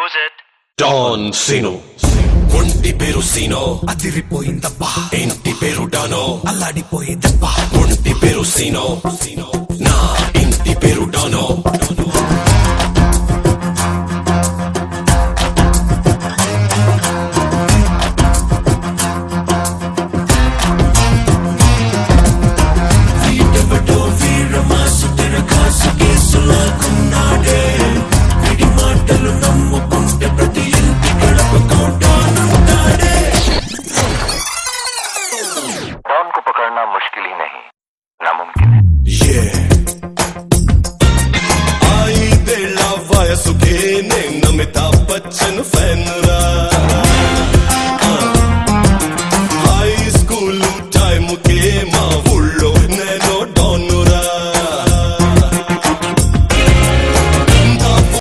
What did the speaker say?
Who's it? Don scene. ఒంటి పేరు Sino అదిరిపోయిందబ్బా, ఇంటి పేరు డానో అల్లాడిపోయిందబ్బా. ఒంటి పేరు సీనో నా ఇంటి పేరు డానో. डॉन को पकड़ना मुश्किल ही नहीं, नामुमकिन है। आई बेला वयसुके ने अमिताभ बच्चन फैन